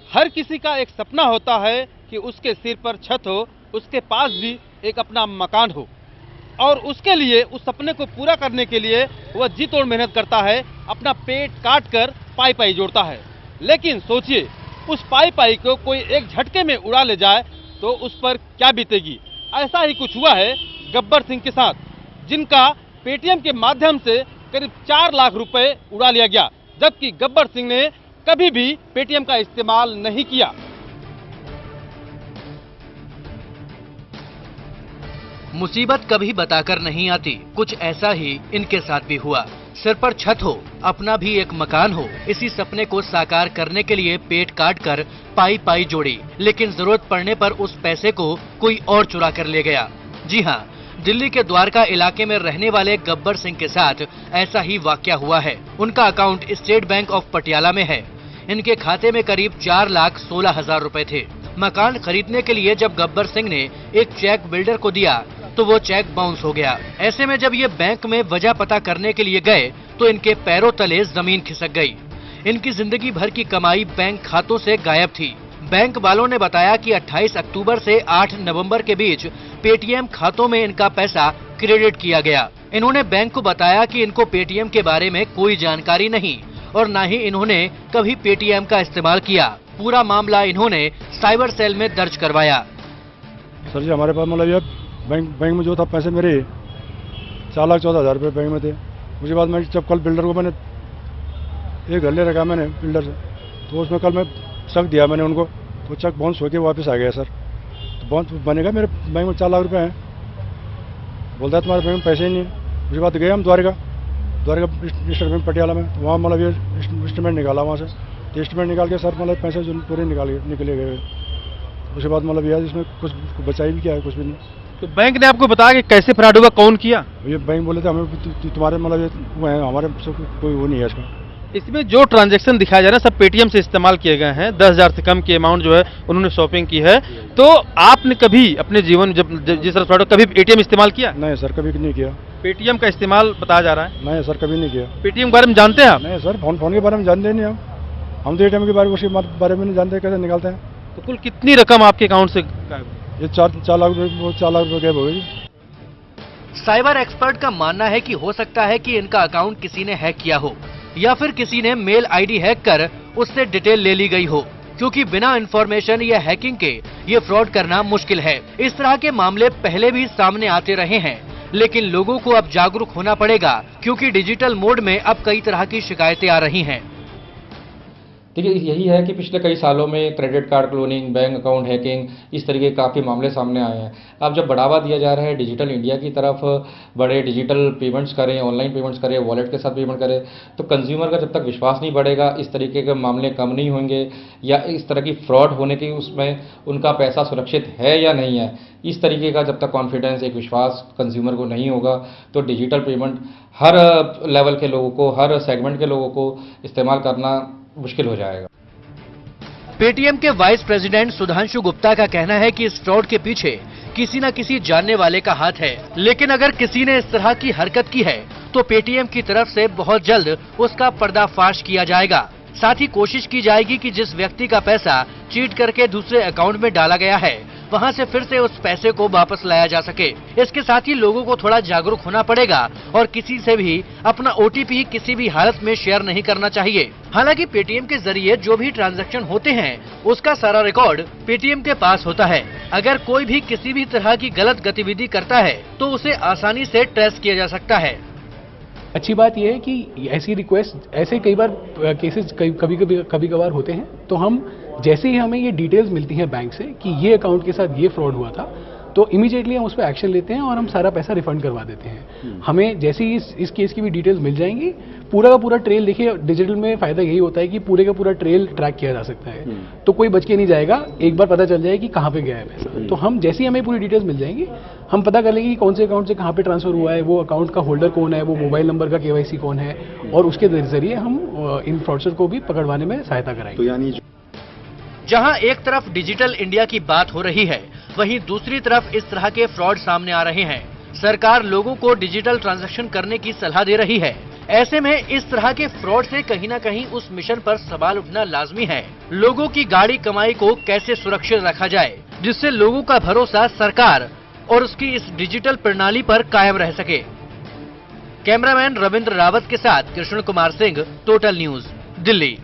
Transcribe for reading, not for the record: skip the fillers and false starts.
हर किसी का एक सपना होता है कि उसके सिर पर छत हो, उसके पास भी एक अपना मकान हो और उसके लिए, उस सपने को पूरा करने के लिए वह जी तोड़ मेहनत करता है, अपना पेट काट कर पाई पाई जोड़ता है। लेकिन सोचिए, उस पाई पाई को कोई एक झटके में उड़ा ले जाए तो उस पर क्या बीतेगी। ऐसा ही कुछ हुआ है गब्बर सिंह के साथ, जिनका पेटीएम के माध्यम से करीब 4 लाख रुपए उड़ा लिया गया, जबकि गब्बर सिंह ने कभी भी पेटीएम का इस्तेमाल नहीं किया। मुसीबत कभी बताकर नहीं आती, कुछ ऐसा ही इनके साथ भी हुआ। सिर पर छत हो, अपना भी एक मकान हो, इसी सपने को साकार करने के लिए पेट काट कर पाई पाई जोड़ी, लेकिन जरूरत पड़ने पर उस पैसे को कोई और चुरा कर ले गया। जी हाँ, दिल्ली के द्वारका इलाके में रहने वाले गब्बर सिंह के साथ ऐसा ही वाकया हुआ है। उनका account state bank of Patiala में है। इनके खाते में करीब 4,16,000 रुपए थे। मकान खरीदने के लिए जब गब्बर सिंह ने एक चेक बिल्डर को दिया तो वो चेक बाउंस हो गया। ऐसे में जब ये बैंक में वजह पता करने के लिए गए तो इनके पैरों तले जमीन खिसक गई। इनकी जिंदगी भर की कमाई बैंक खातों से गायब थी। बैंक वालों ने बताया कि 28 अक्टूबर से 8 नवंबर के बीच पेटीएम खातों में इनका पैसा क्रेडिट किया गया। इन्होंने बैंक को बताया कि इनको पेटीएम के बारे में कोई जानकारी नहीं और न ही इन्होंने कभी पेटीएम का इस्तेमाल किया। पूरा मामला इन्होंने साइबर सेल में दर्ज करवाया। सर जी, हमारे पास मतलब ये बैंक में जो था पैसे मेरे 4,14,000 रुपये बैंक में थे। उसके बाद मैं जब कल बिल्डर को मैंने एक घर ले रखा मैंने बिल्डर से, तो उसमें कल मैं चेक दिया मैंने उनको, तो चेक बाउंस होकर वापस आ गया सर। तो बाउंस बनेगा, मेरे बैंक में 4 लाख रुपये हैं। बोलता है तुम्हारे बैंक में पैसे ही नहीं है। उसके बाद गए हम द्वारका स्टेट बैंक पटियाला में, तो वहाँ मतलब ये स्टेटमेंट निकाला वहाँ से, तो स्टेटमेंट निकाल के सर मतलब पैसे जो पूरे निकले गए। उसके बाद मतलब यार इसमें कुछ बचाई भी क्या है, कुछ भी नहीं। तो बैंक ने आपको बताया कि कैसे फ्रॉड हुआ, कौन किया? ये बैंक बोले थे हमें तुम्हारे मतलब हमारे कोई वो नहीं है इसका। इसमें जो ट्रांजैक्शन दिखाया जा रहा है सब पेटीएम से इस्तेमाल किए गए हैं। 10,000 से कम की अमाउंट जो है उन्होंने शॉपिंग की है। तो आपने कभी अपने जीवन जब जिस तरह फ्रॉड, कभी एटीएम इस्तेमाल किया? नहीं सर, कभी नहीं किया। पेटीएम का इस्तेमाल बताया जा रहा है? नहीं सर, कभी नहीं किया। पेटीएम के बारे में जानते हैं आप? नहीं सर, फोन के बारे में जानते नहीं हम तो एटीएम के बारे में नहीं जानते कैसे निकालते हैं। तो कुल कितनी रकम आपके अकाउंट से गायब? ये 4 लाख रुपये गायब हो गई। साइबर एक्सपर्ट का मानना है कि हो सकता है कि इनका अकाउंट किसी ने हैक किया हो या फिर किसी ने मेल आईडी हैक कर उससे डिटेल ले ली गई हो, क्योंकि बिना इंफॉर्मेशन या हैकिंग के ये फ्रॉड करना मुश्किल है। इस तरह के मामले पहले भी सामने आते रहे हैं, लेकिन लोगों को अब जागरूक होना पड़ेगा, क्योंकि डिजिटल मोड में अब कई तरह की शिकायतें आ रही हैं। देखिए, यही है कि पिछले कई सालों में credit card cloning, bank account hacking, इस तरीके के काफ़ी मामले सामने आए हैं। अब जब बढ़ावा दिया जा रहा है डिजिटल इंडिया की तरफ, बड़े डिजिटल पेमेंट्स करें, ऑनलाइन पेमेंट्स करें, वॉलेट के साथ पेमेंट करें, तो कंज्यूमर का जब तक विश्वास नहीं बढ़ेगा, इस तरीके के मामले कम नहीं होंगे या इस तरह की फ्रॉड होने की उसमें उनका पैसा सुरक्षित है या नहीं है, इस तरीके का जब तक कॉन्फिडेंस, एक विश्वास कंज्यूमर को नहीं होगा, तो डिजिटल पेमेंट हर लेवल के लोगों को, हर सेगमेंट के लोगों को इस्तेमाल करना मुश्किल हो जाएगा। पेटीएम के वाइस प्रेसिडेंट सुधांशु गुप्ता का कहना है कि इस फ्रॉड के पीछे किसी न किसी जानने वाले का हाथ है, लेकिन अगर किसी ने इस तरह की हरकत की है तो पेटीएम की तरफ से बहुत जल्द उसका पर्दाफाश किया जाएगा। साथ ही कोशिश की जाएगी कि जिस व्यक्ति का पैसा चीट करके दूसरे अकाउंट में डाला गया है, वहां से फिर से उस पैसे को वापस लाया जा सके। इसके साथ ही लोगों को थोड़ा जागरूक होना पड़ेगा और किसी से भी अपना ओटीपी किसी भी हालत में शेयर नहीं करना चाहिए। हालांकि पेटीएम के जरिए जो भी ट्रांजैक्शन होते हैं उसका सारा रिकॉर्ड पेटीएम के पास होता है। अगर कोई भी किसी भी तरह की गलत गतिविधि करता है तो उसे आसानी से ट्रेस किया जा सकता है। अच्छी बात यह है कि ऐसी रिक्वेस्ट, ऐसे कई बार केसेस कभी कभार होते हैं, तो हम जैसे ही हमें ये डिटेल्स मिलती हैं बैंक से कि ये अकाउंट के साथ ये फ्रॉड हुआ था, तो इमीडिएटली हम उस पर एक्शन लेते हैं और हम सारा पैसा रिफंड करवा देते हैं। हमें जैसे ही इस केस की भी डिटेल्स मिल जाएंगी, पूरा का पूरा ट्रेल, देखिए डिजिटल में फायदा यही होता है कि पूरे का पूरा ट्रेल ट्रैक किया जा सकता है, तो कोई बच के नहीं जाएगा। एक बार पता चल जाए कि कहाँ पे गया है पैसा, तो हम जैसे ही हमें पूरी डिटेल्स मिल जाएंगी, हम पता कर लेंगे कि कौन से अकाउंट से कहाँ पे ट्रांसफर हुआ है, वो अकाउंट का होल्डर कौन है, वो मोबाइल नंबर का KYC कौन है, और उसके जरिए हम इन फ्रॉडस्टर को भी पकड़वाने में सहायता कराएंगे। तो यानी जहां एक तरफ डिजिटल इंडिया की बात हो रही है, वहीं दूसरी तरफ इस तरह के फ्रॉड सामने आ रहे हैं। सरकार लोगों को डिजिटल ट्रांजैक्शन करने की सलाह दे रही है, ऐसे में इस तरह के फ्रॉड से कहीं न कहीं उस मिशन पर सवाल उठना लाजमी है। लोगों की गाड़ी कमाई को कैसे सुरक्षित रखा जाए, जिससे लोगों का भरोसा सरकार और उसकी इस डिजिटल प्रणाली पर कायम रह सके। कैमरामैन रविंद्र रावत के साथ कृष्ण कुमार सिंह, टोटल न्यूज, दिल्ली।